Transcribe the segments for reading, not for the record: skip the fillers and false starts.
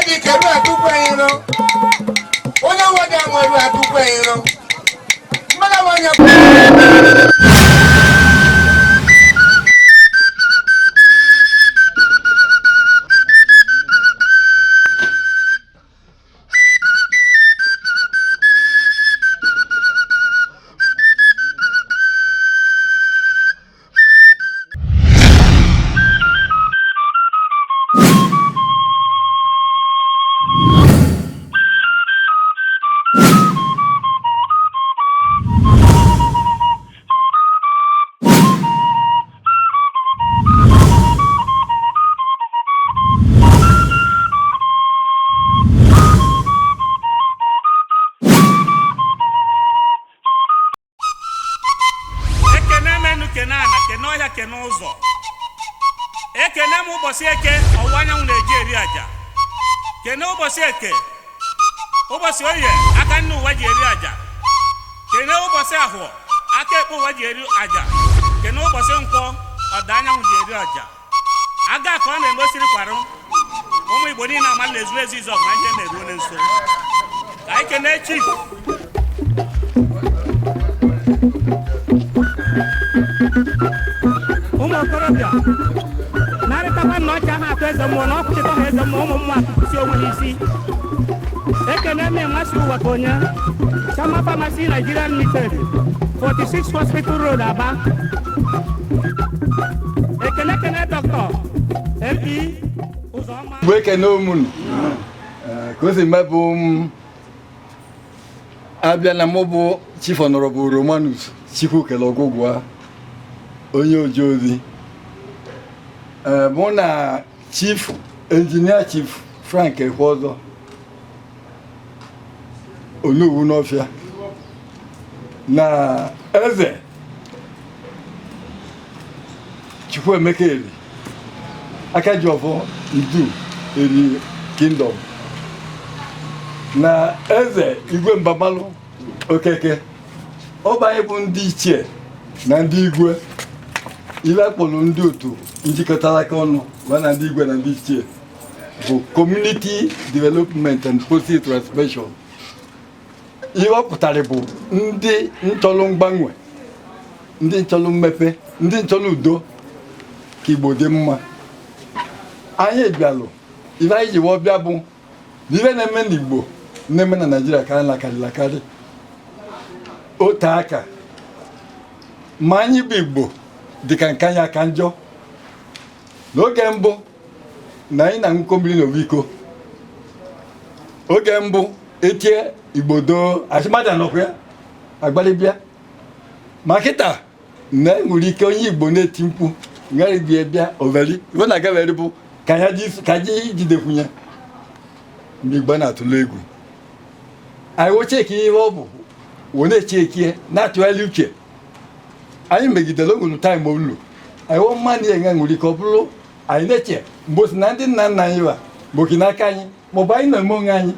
di keru atukwa yino. Onya wada mweru atukwa yino. Mbala wanya. Kenozo ekene mu ụbọchị eke ọwụwa anyanwụ na-eji eri aja kene ụbọchị eke ụbọchị oye aka nne ụwa ji eri aja kene ụbọchị ahụ aka ekpe ụwa ji eri aja kene ụbọchị nkwọ ọda anyanwụ ji eri aja aga ka ọ na-emesiri kwarụ ụmụ Igbo niile amala ezuru ezu izu ọgụ na ihe na-eruo na nso ka anyị kene chief okorobịa narịtakwa na ọcha ha atụ eze mmụọ na ọkụchịta ha eze mmụọ ụmụ mmụọ si onwe n'isi ekene eme mmasị ụwa ka onye Chama Pharmacy Nigeria Limited 46 Hospital Road Aba ekene Dr. LP Uzoma ekene omunu ka o si mebụ abịa na mụ bụ Chief Honorable Romanus Chikwukele Ọgwụgwa onye oji ozi mụ na Chief Engineer Chief Frank Ekweọzọ Onowu n'Ọfịa na eze Chukwuemeka Eri Akajiọfọ Ndu Eri Kingdom na eze Igwe Mbamalụ Okeke ọba anyị bụ ndị ichie na ndị igwe ile akpọrọ ndị otu njikọtara aka ọnụ na ndị igwe na ndị ichie bụ Community Development and Policy Transformation. Ihe ọ pụtara bụ ndị nchọrọ mgbanwe, ndị nchọrọ mmepe, ndị nchọrọ udo ka Igbo dị mma. Anyị bịalụ ihe anyị ji wee bịa bụ ihe na-eme n'Igbo na-eme na Naịjirịa ka anyị lakarị ote aka ma anyị bụ Igbo dịka nke anyị aka njọ n'oge mbụ na anyị na-aṅụkọ mmiri n'Oviko oge mbụ etie Igbo doo asịmadị anọkwa ya agbalịbịa ma kịta na-enwere ike onye Igbo na-eti mkpu ngarịbịa bịa overi iwe na-agawere bụ ka anyị jidekwunye mgbe Igbo na-atụle egwu anyị wocheki ihe ọ bụ wee na-echekie na-atụgharị uche anyị megidere ogologo taịm olu anyị wụ mma na enwe nwere ike ọ bụrụ anyị na-eche mgbe osi na ndị nna nna anyị wa gboki n'aka anyị maọbụ anyị na-eme onwe anyị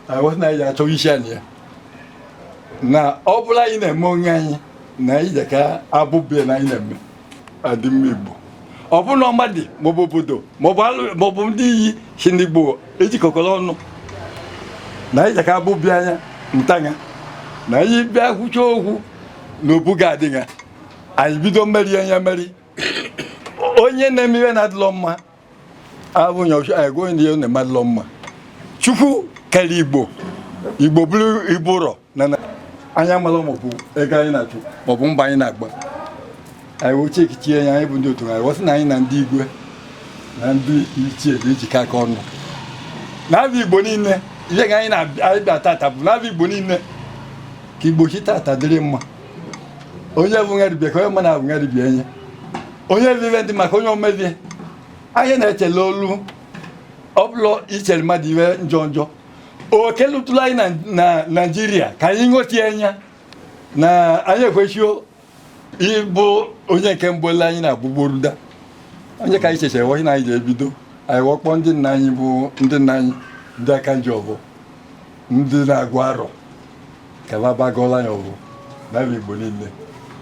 anyị na anyị achọghị isi anyị ya na ọ bụrụ anyị na-eme onwe anyị na anyị ji ka abụbie na anyị na-eme adị mma Igbo ọ bụrụ na ọmadị maọbụ obodo maọbụ ndị iyi si n'Igbo ejikọkọrọ ọnụ na anyị ji ka abụbie anya ntanya na anyị bịa kwucha okwu n'obu ga-adị ya anyị bido mmeri anya mmeri onye na-eme ihe na-adịlọ mma abụghị ọchụ anyị gụọ ihe na-emadịlọ mma Chukwu kere Igbo bụrụ Igbo ụrọ na anya mara maọbụ ego anyị na-achụ maọbụ mba anyị na-agba anyị woche ekichie ya anyị bụ ndị otu anyị wọsị na anyị na ndị igwe na ndị ichie na-ejikọ aka ọnụ n'abịa Igbo niile ihe ga anyị na-abịa tata bụ n'abịa Igbo niile ka Igbo chi tata dịrị mma onye bụ ngaribia ka onye mma na-abụ ngaribia enye onye vive ndị maka onye omevie anyị na-echele olu ọbụla ichere mmadụ iwe njọ njọ oke lụtụrụ anyị na Naịjirịa ka anyị ṅotie anya na anyị ekwesịo ịbụ onye nke mbụ ele anyị na-agbụgboruda onye ka anyị chechere wọhị na anyị ga-ebido anyị wọkpọ ndị nna anyị bụ ndị nna anyị ndị aka nji ọbụ ndị na-agụ arọ ka babagọla anyị ọbụ n'abịa Igbo niile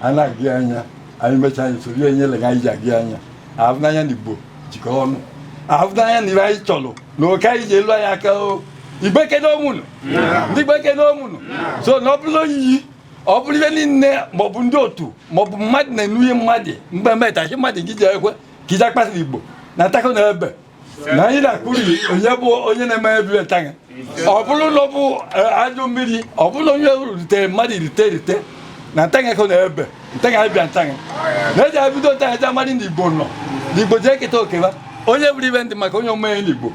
a na-agị anya anyị mechaa anyị soro ihe nyere anyị ji agị anya ahụ n'anya na Igbo jikọ ọnụ afụnanya na ibe anyị chọrọ na oke anyị ji elu anyị aka o igbeke n'omunu ndị gbeke n'omunu so na ọ bụrụ oyiyi ọ bụrụ ibe niile maọbụ ndị otu maọbụ mmadụ na-enuye mmadụ mgbe metachi mmadụ gị ji ekwe ka ije kpasịrị igbo na tako na ebe na anyị na-akpụrụ onye bụ onye na-eme ebe ntanya ọ bụrụ na ọ bụ ajụ mmiri ọ bụrụ onye rutere mmadụ rite na ntanya ko na ebe ntanya abịa ntanya na-eji ebido ntanya eji amadị na igbo nọ na igbo ji eketa okeba onye bụrụ ibe ndị maka onye omenye n'igbo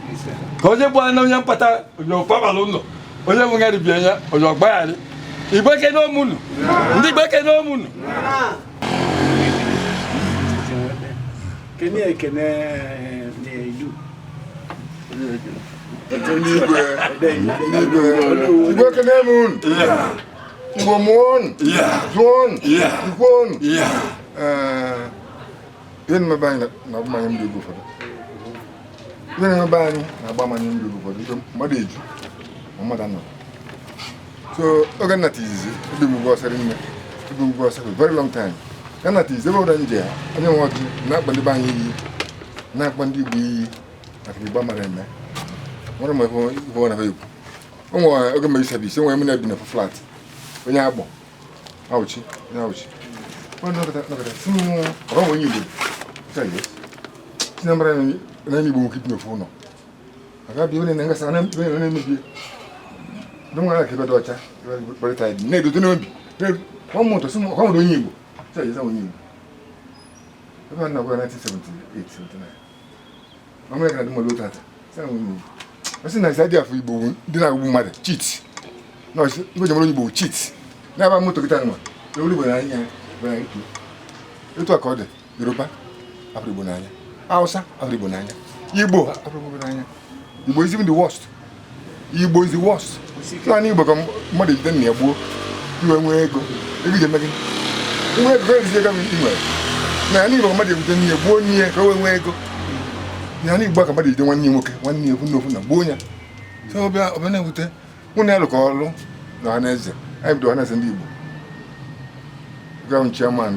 ka onye bụ na onye mpata onye ọkpabara ụlọ onye bụ ngarị bịa ya onye ọgbagharị igbeke n'omunu ndị gbeke n'omunu Igbo ekene mun Igbo mun Zuon Ikwon ihe mmebe na agbamanye ndị Igbo ụfọdụ ihe mmebe anyị na agbamanye ndị Igbo ụfọdụ mmadụ eju mmadụ anọ so oge nnata izizi ebe ugwu ọsara nne ebe ugwu ọsara very long time ya nnata izizi ebe ụra nje ya onye nwe ọjị na-akpa ndị be anyị iyi na-akpa ndị Igbo iyi maka Igbo mara eme nwere ma ife ọ na-ekwu o nwere oge mere service enwere m na-ebi na flat onye agbọ awụchi onye awụchi ọgọ onye Igbo si na mara na Igbo nwoke ibi n'ofu ụlọ aga bịa onye na-ngasa na-emebi don wala ke bedo cha bari ta ne do no bi ko mo to sumo ko do nyimbo cha yesa nyimbo eba na ko 1978 79 mama ka do mo lo tata sa nyimbo asi na sa dia fu Igbo di na gbu mmadụ cheat no Igbo je mo Igbo cheat na ba moto kita no e ori bo na anya ba itu etu akode Yoruba afri bo na anya Hausa afri bo na anya Igbo afri bo na anya Igbo is even the worst Igbo is the worst. Naanị Igbo ka mmadụ jide na ya gbuo iwe nwee ego ego eme gị nwe ego ezizi ego inwere naanị Igbo ka mmadụ jide na ya gbuo n'ihe ka o nwee ego naanị Igbo ka mmadụ jide nwanne ya nwoke nwanne ya ekwu n'ofu na gbuo ya so ọbịa na-ewute mụ na ya lụkọ ọrụ na ọhaneze anyị bido ọhaneze ndị Igbo gaw chairman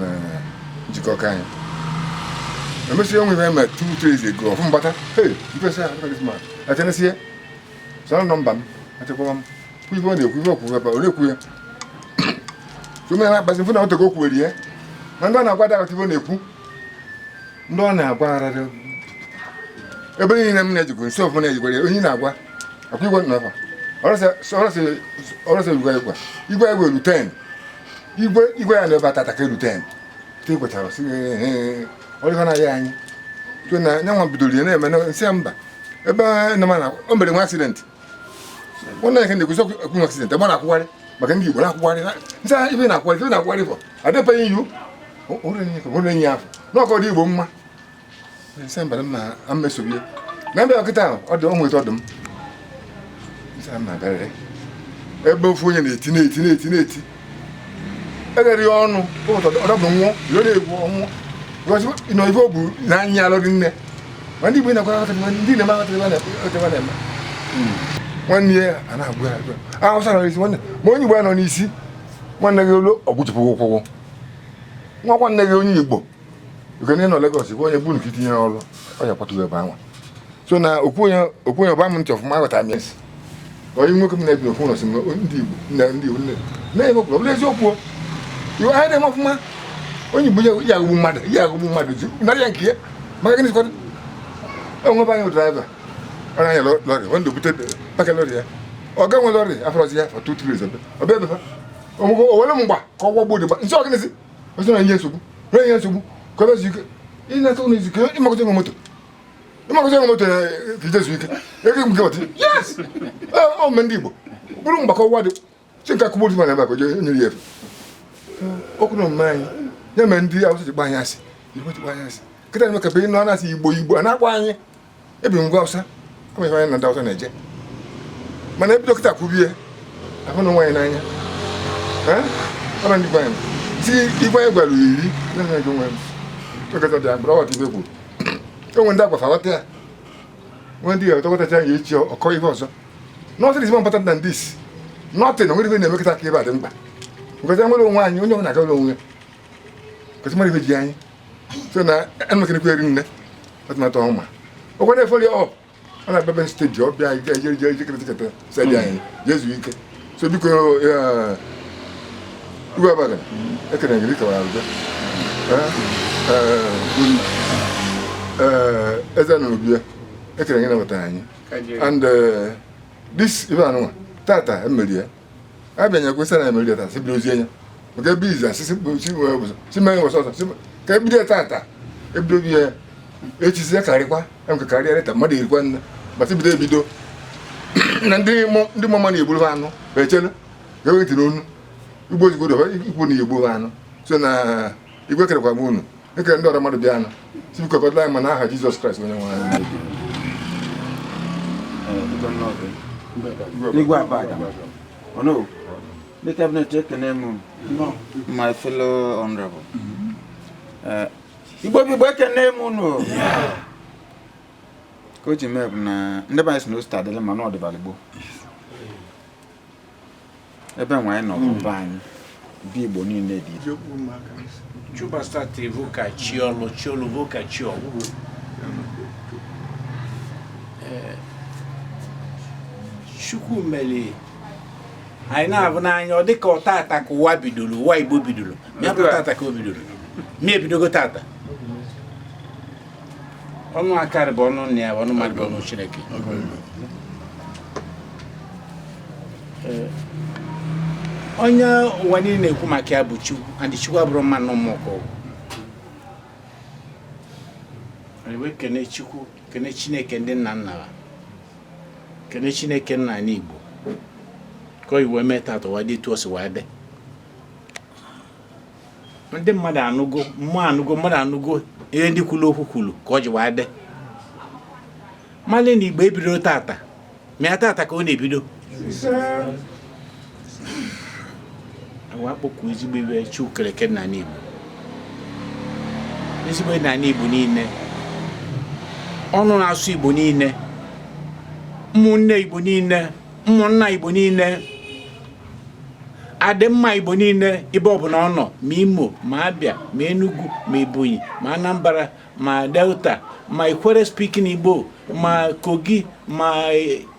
njikọ ọka anyị emesi onwe ihe mere 2 days ago ọfụ mbata ifesa atenesie so nọmba m achekwa m ife ọ na-ekwu ife ọkwụ ebe ọ na-ekwu ya so mere na-akpazi mfụ na ote ka o kwuwere ya ma ndị ọ na-agwa dagata ife ọ na-ekwu ndị ọ na-agwa arara ebe niile m na-ejikwa nso ọfụ na-ejikwara ya onye na-agwa akwa igwe nọfa ọrọsọ igwe egwe elu 10 igwe ya na ebe atata ka elu 10 te kwetara si ọrịa na-aya anyị so na nyanwa bidoro ya na-eme nsị mba ebe na o mere nwa accident nwanne ya ka na-ekwuzi ekwu nwa accident ebe na-akwụgharị maka ndị Igbo na-akwụgharị nsị ibe na-akwụgharị fọ adịbeghị iyu ụrụ enyi afọ n'ọkọ dị Igbo mma nsị mba na mmesobie na ebe ọkịta ahụ ọ dị onwe ọdụm nsị m na-agarịrị ebe ofu onye na-eti eghere ya ọnụ ọdọbụ nwụọ iro na-egwu ọnwụ nọ ife o bu n'anya alụ dị nne ma ndị Igbo na-akwa ndị na-eme aghọtara na-eme nwanne ya a na-agbu ya Hausa nọ n'isi nwanne ma onye Igbo ya nọ n'isi nwanne gị olu ọgwụchipụ ụkwụ nwa nwanne gị onye Igbo ikene nọ Lagos bụ onye bụ nke itinye ọrụ ọ ya kwatụrụ ebe anwa so na okwu onye ọba m ntị ọfụma aghọtara m esi onye nwoke m na-ebi n'okwu nọ si ndị Igbo ndị Igbo na-eme okwu ọ bụla eziokwu iwe anyị na-eme ọfụma onye Igbo ya aghụgbu mmadụ ji narị ya nke ya maka gịnị sịkwadị onwe anyị draiva ọ na-anya lọrị wanda bute paka lọrị ya ọ ga nwe lọrị afọrọzi ya for 2 days ọbịa ebe ha owere m mgba ka ọ gwagbo dị nsị ọgịnịsị ozi na ihe nsogbu ka ọ bezu ike ị na-ata ụlọ izu ike ịmakọta nwe moto na ka ijezu ike ego m gị yes ome ndị Igbo bụrụ mgbakọ ọgwa dị chi nke akụgbụ dị ma na ebe a ka o nyere ya efe okwu na omume anyị ya mere ndị Hausa ji gba anyị asị kịta na mekabe ịnụ na-asị Igbo a na-akpọ anyị ebi ngwa Hausa kama ife anyị na ndị Hausa na-eje mana ebido kịta kwubie ahụ na nwaanyị n'anya ọra ndị anyị si igwe anyị gwara iri na-ege nwe m chọkọta dị agbara ọghọta ibe kwuru enwe ndị agwafa ghọta ya nwe ndị ya ọtọkọtacha ya echi ọkọ ihe ọzọ nothing is more important than this nothing onwere ife na-emekọta ka ebe a dị mkpa because nwere onwe anyị onye ọ na-agara onwe ya kasi mara ife ji anyị so na enwekenekwa eri nne atụmatụ ọma okwe na folio up ana bebe stage obia je kete se dia yin Jesu ike so biko Igbo abaga ekene ngiri ka warugo eza no bia ekene ngina bata anyi and this even tata emelia abenya kwesa na emelia ta sibrozi enya oge biza si men wo so ka bi tata ebdo bi echisi karikwa emka karịa ta mmadụ irikwa nne bati bido ebido na ndị mama na egburu anụ echele ga-ewetị n'onu Igbo ozugbo do ikwu na egbu anụ so na igwe kerekwa m unu ekere ndị ọrụ mmadụ bịa anụ si biko godla anyị ma na aha Jizọs Kraịst onye nwe anyị Igwe abaga. Oh no. The cabinet taken name. No. My fellow honorable. Igbo bi can name no. Coach me na never is no start the man no the valuable. Ebe nwa no ban bi Igbo ni na di. Chuba start evoca chiolo voca chiolo. Chukwu mele anyị na-abụ n'anya ọ dịka ọtata ka ụwa bidoro ụwa Igbo bidoro ya bụ tata ka o bidoro ma ebidogo tata ọnụ akarị bụ ọnụ nna ya ọnụ mmadụ bụ ọnụ Chineke onye ụwa niile na-ekwu maka ya bụ Chukwu and Chukwu abụrụ mmanụ mmụọ ka kene Chukwu kene Chineke ndị nna nna ha kene Chineke nna n'Igbo ka iwe metata wa dị tuosi wa de ndị mmadụ anụgo mmadụ anụgo ihe ndị kwulu okwu kwulu ka ọ ji wa de mali na Igbo ebido tata ma tata ka ọ na-ebido awa kpọkụ ezigbo iwe Chukwu keleke nna n'Igbo ezigbo nna n'Igbo niile ọnụ na-asụ Igbo niile ụmụnne Igbo niile ụmụnna Igbo niile adịmma Igbo niile ebe ọbụla ọ nọ ma Imo ma Abịa ma Enugu ma Ebonyi ma Anambra ma Delta ma Ikwere speaking Igbo ma Kogi ma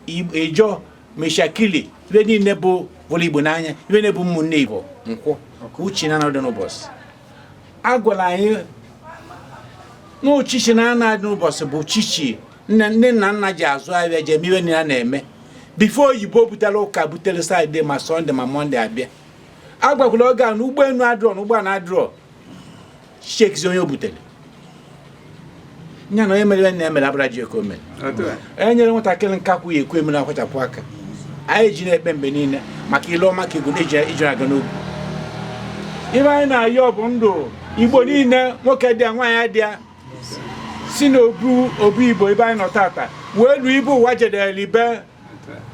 Ejo ma Shakili ibe niile bụ bụrụ Igbo n'anya ibe niile bụ ụmụnne Igbo nkwụ ka uche na anọdụ n'ụbọchị agwala anyị na ochichi na anadị n'ụbọchị bụ chichi nne na nna ji azụ ahịa je eme ihe na-eme before oyibo butere ụka butere Saturday ma Sunday ma Monday abịa agbakwala oge a na ụgbọelu adrọ na ụgbọala adrọ shekizi onye o butere nya na onye mere na-emere abara ji eko mere onye nyere nwatakịrị nkakwu ya ekwu emere akwachapụ aka anyị ji na-ekpe mgbe niile maka ile ọma ka ego ijere aga n'obi ibe anyị na-ayọ bụ ndụ Igbo niile nwoke dị ya nwaanyị dị ya si na obu Igbo ebe anyị nọ tata wee lu ibu ụwa jedere ibe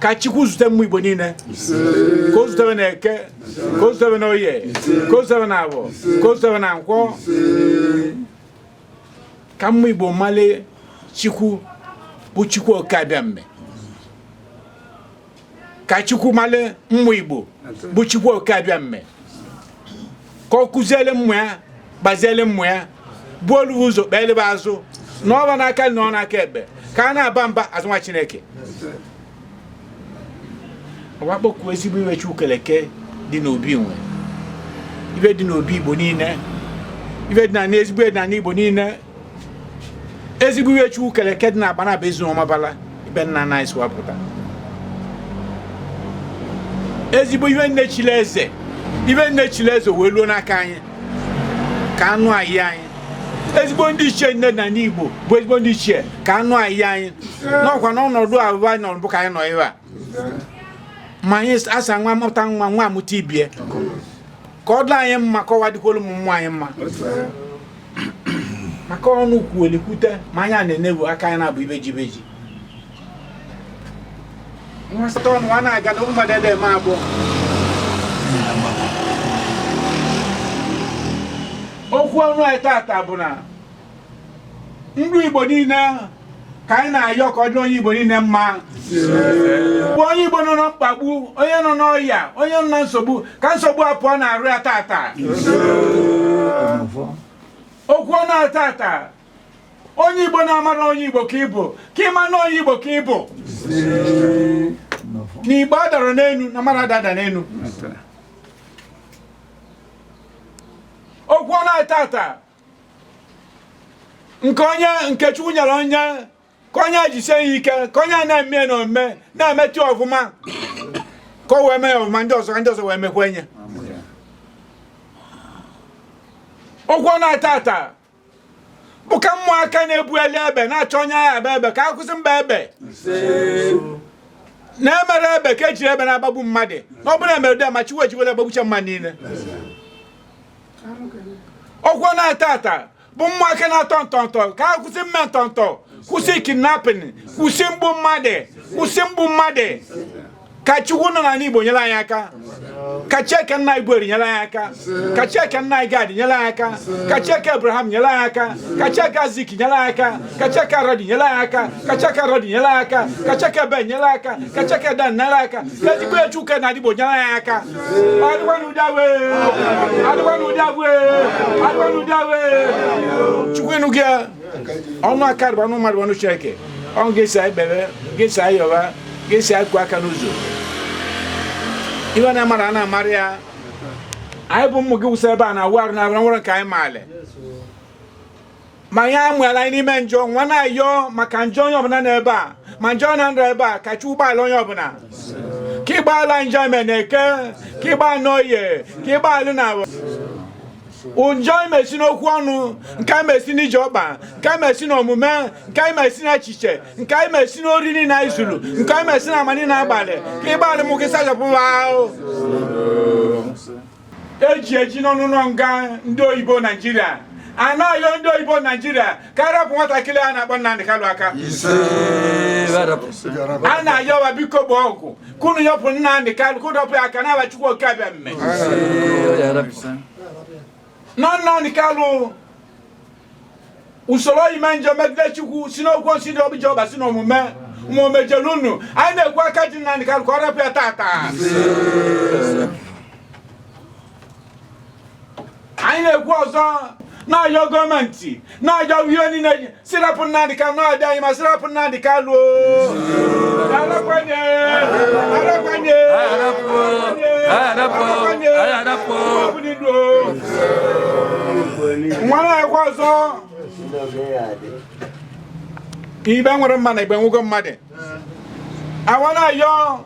ka Chukwu zute mmụ Igbo niile ka o zutere na Eke ka o zutere na Oye ka o zutere na Abọ ka o zutere na Nkwọ ka mmụ Igbo male Chukwu bụ Chukwu oke abịa mme ka Chukwu male mmụ Igbo bụ Chukwu oke abịa mme ka ọ kụziele mmụ ya gbaziele mmụ ya bụ olu ụzọ kpelebe azụ na ọba n'aka na ọ n'aka ekpe ka a na-aba mba azụnwa Chineke ọgbakpọkwu ezigbo iwe Chukwu keleke dị n'obi nwe ibe dị n'obi Igbo niile ibe dị na ezigbo dị na Igbo niile ezigbo iwe Chukwu keleke dị na agbana bụ ezu ọmabala ibe nna na isi wapụta ezigbo iwe nne Chileze wee luo n'aka anyị ka anụ anyị anyị ezigbo ndị ichie nne na n'Igbo bụ ezigbo ndị ichie ka anụ anyị anyị n'ọkwa n'ọnọdụ abụba anyị nọrọ bụ ka anyị nọ ebe a ma anyị asa nwa mụta nwa amụta ibie ka ọ dị anyị mma ka ọwa dịkwara ụmụ mmụọ anyị mma maka ọnụ kwuolikwute ma anyị na-enebu aka anyị na-abụ ibeji nwasịta ọnụ a na-aga na mmadụ ede eme abụọ okwu ọnụ anyị tata bụ na ndụ Igbo niile ka anyị na-ayọ ka ọ dị onye Igbo niile mma bụ onye Igbo nọ na mkpagbu onye nọ n'ọya onye nọ na nsogbu ka nsogbu apụọ na-arụ ya tata okwu ọnụ anyị tata onye Igbo na-amara onye Igbo ka ịbụ ka ịma na onye Igbo ka ịbụ na Igbo adara n'enu na mara adada n'enu okwu ọnụ tata nke Chukwu nyere onye ka onye jisie ya ike ka onye na-eme na omume na-emetụ ọfụma ka o wee mee ọfụma ndị ọzọ wee mekwenye okwu ọnụ tata bụ ka mmụọ aka na-ebueli ebe na-achọ onye agha ebe ka akwụsị mba ebe na-emere ebe ka ejiri ebe na-agbagbu mmadụ na ọ bụla emere dị ma Chukwu ejiwere agbagbucha mmadụ niile okwu ọnụ tata bụ mmụọ aka na-atọ ntọntọ ka akwụsị mme ntọntọ kwụsị kidnapping kwụsị mgbu mmadụ ka Chukwu nọ n'ala Igbo nyere anyị aka ka Chike nna Igbo nyere anyị aka ka Chike nna Igad nyere anyị aka ka Chike Abraham nyere anyị aka ka Chike Azik nyere anyị aka ka Chike Arodi nyere anyị aka ka Chike Arodi nyere anyị aka ka Chike Ben nyere anyị aka ka Chike Dan nyere anyị aka ka Igbo Chukwu na Igbo nyere anyị aka adịwanụ dawe Chukwu enu gị ọnụ aka bụ ọnụ mmadụ ọnụ Chineke ọ ga-esi ekpere ga-esi ayọba ga-esi akụ aka n'ụzọ iwe na-amara a na-amara ya anyị bụ ụmụ gị wụsa ebe a na-awụ arụ na nwere nke anyị maale ma ya amụala anyị n'ime njọ nwa na-ayọ maka njọ onye ọbụla n'ebe a ma njọ na ndụ ebe a ka Chukwu ụgbọala onye ọbụla ka ịgbaala njọ eme na eke ka ịgba n'oye ka ịgbalụ na ụjọ imesi n'okwu ọnụ nke anyị mesi n'ije ọkpa nke anyị mesi n'omume nke anyị mesi n'echiche nke anyị mesi n'oriri na izulu nke anyị mesi n'amani na abalị ka ịgbalị mụ gị sachapụwa eji n'ọnụnọ nga ndị oyibo Naijiria anaghị ndị oyibo Naijiria ka arapụ nwatakịrị a na-akpọ Nnamdi Kanu aka a na-ayọwa biko gbaa ọgwụ kunu yọpụ Nnamdi Kanu kụdọpụ ya aka na Chukwu oke abịa mme Nnamdi Kanu usoro ime njem megide Chukwu si n'okwu si n'obi ọba si n'omume ma o mejere unu anyị na-ekwu aka ji Nnamdi Kanu ka ọ rapụ ya tata anyị na-ekwu ọzọ na-ayọ gọọmenti na-ayọ ihe niile si rapụ Nnamdi Kanu na-adị anyị ma si rapụ Nnamdi Kanu nwa na-ekwu ọzọ ibe nwere mma na igbe nwugo mmadụ awa na-ayọ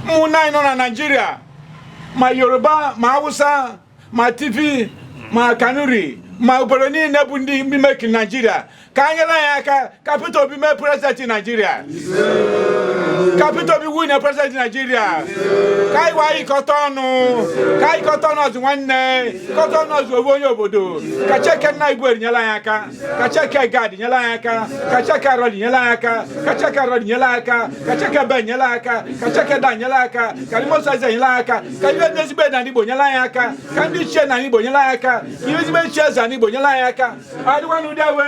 ụmụnne anyị nọ na Naịjirịa ma Yoruba ma Hausa ma TV ma Kanuri ma obodo niile bụ ndị mekiri Naịjirịa ka anyị nyere anyị aka ka Peter Obi mee prezidenti Naịjirịa ka Peter Obi wunye prezidenti Naịjirịa ka anyị wee ịkọta ọnụ ọzụ nwanne kọta ọnụ ọzụ owe onye obodo ka Chike nna Igbo nyere anyị aka ka Chike Gad nyere anyị aka ka Chike Arodi nyere anyị aka ka Chike Arodi nyere anyị aka ka Chike Ben nyere anyị aka ka Chike Dan nyere anyị aka ka Limosaze nyere anyị aka ka ihe ndị ezigbo na Igbo nyere anyị aka ka ndị ichie na Igbo nyere anyị aka ihe ezigbo ichie eze na Igbo nyere anyị aka adịwanụ dawe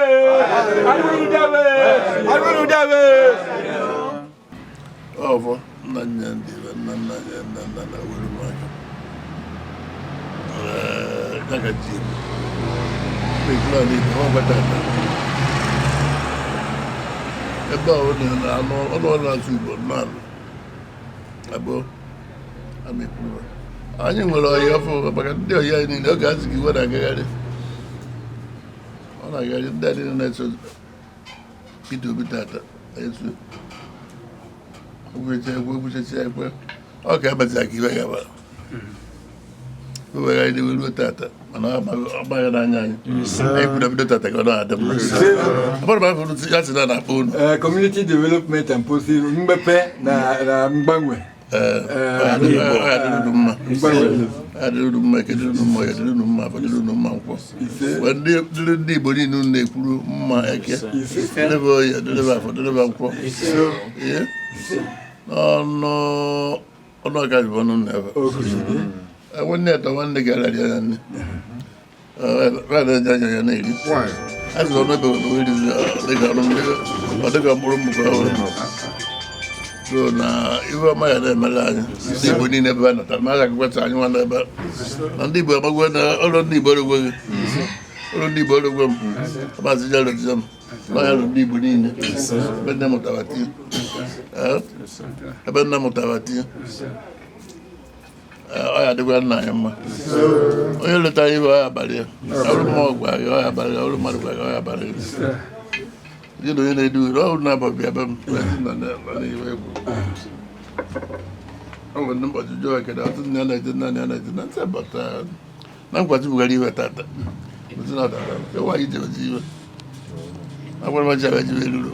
Ovo na nyandi na wuru maka daga ji pekla ni ho batata ebe o na no na subo na abo amekuru anyị nwere ọyị afọ maka ndị ọyị niile oge azụ gị were agagharị ọ na-agagharị ndị adị na-eso Peter Obi tata esu ogwuchechi ekwe ọ ka emezi aka ibe gaba were anyị na-eweruo tata mana ọ gbaghị n'anya anyị anyị kwuru ebido tata ka ọ na-adị mma abụrụ m afọ ya si na na-akpọ unu community development and policy mmepe na mgbanwe adịrị mma kedịrị mma ya dịrị mma afọ dịrị mma nkwọ ndị Igbo niile na-ekwuru mma eke dịrịba oyi dịrịba afọ dịrịba nkwọ ọnụ ọka jibụ ọnụ na-ebe nwanne ya ta nwanne gị ararị anya nne rada anya ya na-eri a sị ọnụ ebe na orizi dịka mkpụrụ mmụkọ ọhụrụ so na iwe ọma ya na-emere anyị ndị Igbo niile ebe a natara ma a ga-akweta anyị nwa n'ebe na ndị Igbo amagwe na ọrụ ndị Igbo orogwe gị ọrụ ndị Igbo orogwe m maazị Jalotizem n'ọya lụ ndị Igbo niile ebe nne mụtara tie ebe nne mụtara tie ọ ya dịkwa nna ya mma onye letara ibe ọya abalị ya ọrụ mmụọ gwara ya ọya abalị ya ọrụ mmadụ gwara ya ọya abalị ya gị na onye na-edu ure ọrụ na-abọbi ebe m n'iwe egwu ọ nwere ndị mkpọchi jụọ ekede ọtụtụ ndị a na-eje naanị a na-eje na ntị bata na mkpọchi bugara iwe tata nwaanyị jebezi iwe agwara machabe jiwe eluru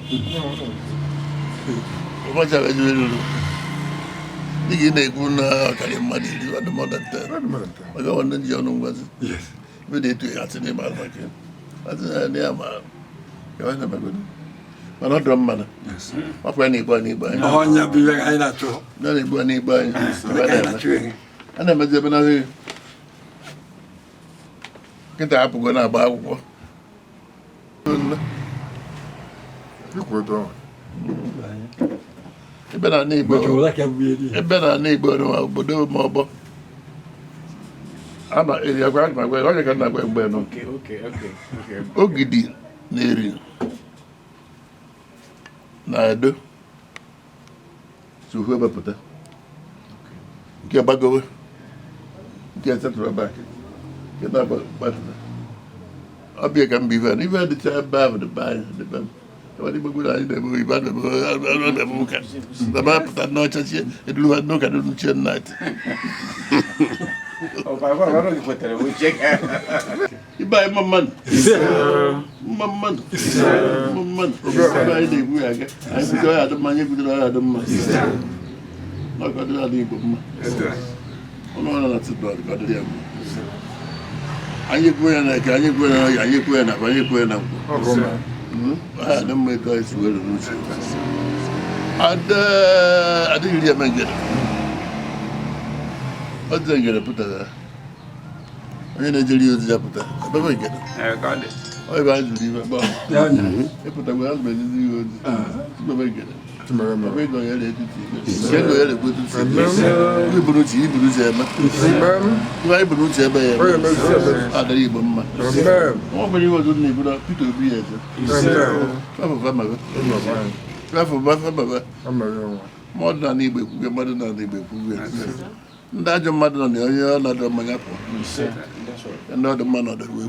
dịka ị na-ekwu na ọkarị mmadụ iri ọdụmọdụ nte maka nwanne nji ọnụ ngwazi ebe na-etu ya atị n'ime alụmaka atị na ya ma gawa na magodo mana ọ dọrọ mmadụ mafụ ya na-egbu n'igbe anyị na-egbu n'igbe anyị a na-emezi ebe n'ahụ nkịta hapụgo na-agba akwụkwọ ebe na ana Igbo obodo ma ọgbọ ama eri agwa onye ka na-agwa mgbe nọ ogidi na-eri na edo suhu ebepụta nke gbagowe nke setụrụ ebe nke na-agbatụta ọbịa ka mba ife na ife dịcha ebe ahụ dị be anyị dị be m wadi bagula anyị na-eme ibe na-eme ụka na mapụta n'ọchachị eduru ha n'ụka dị n'uche night ibe anyị mma mmadụ ebe anyị na-egbu ya aga anyị bido ọya adị mma anyị bidoro ọya adị mma n'ọkọdịrị adị Igbo mma ọnụ ọrụ na tụtụ ọdịrị ya mma anyị kwuo ya na eke anyị kwuo ya na ọya anyị kwuo ya na akwa anyị kwuo ya na nkwụ I don't make guys well lose. I didn't really make it. What did I get a put there? I didn't tell you to put that. I don't get it. I got it. I got to leave about. I put a well, but you never get it. Tomorrow, I'm going to get it. You're going to go to see. You Bruce, you Bruce, I Bruce, I the Igbo man. What when you was only good at Peter B. More than Igbo, mother than Igbo. That's your mother on the other, not the Mangapo. And not the man of the way.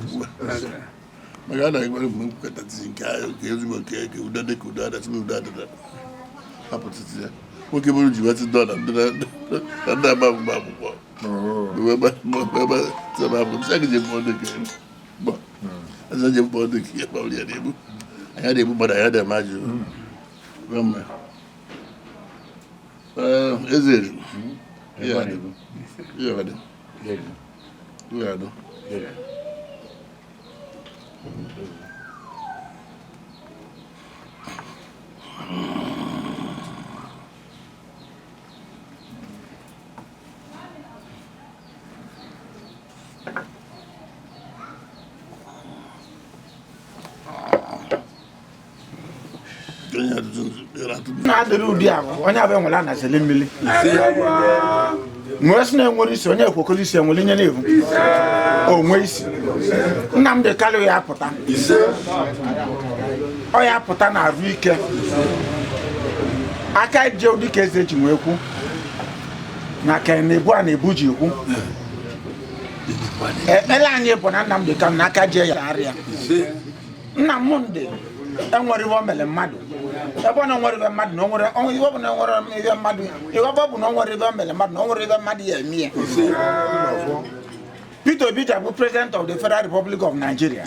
My God, I will move at the Zinka, cake, who did the Kuda, that's moved out of that. What can you do? Done and that Babu. Some second for the game. But as I just bought the key about the able, I had able, but I had a magic. Is it? Yeah, yeah, yeah. na-adịrị ụdị ahụ onye abịa nwere anasịrị mmiri nwere sị na-enwere isi onye ekwekọrọ isi enwere ihe na-evu onwe isi Nnamdị Kalụ ya apụta ọ ya apụta na arụ ike aka je ụdị ka eze ji nwee kwu na ka na-ebu a na-ebu ji kwu ekpere anyị bụ na Nnamdị Kalụ na aka je ya arịa Nnamdị enwere iwe mere mmadụ ebe ọ na-enwere iwe mmadụ na onwere iwe bụ na enwere iwe mmadụ iwe bụ na onwere iwe mere mmadụ na onwere iwe mmadụ ya eme ya Peter Obi bụ President of the Federal Republic of Nigeria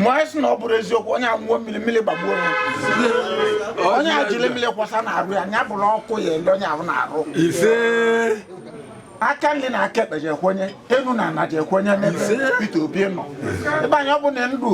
ma esi na ọ bụrụ eziokwu onye anwụọ mmiri gbagbuo ya onye ajili mmiri kwasa na arụ ya anya bụrụ ọkụ ya ele onye ahụ na-arụ aka nri na aka ekpe jekwenye enu na ana jekwenye n'ebe Peter Obi nọ ebe anyị ọ bụ na ndụ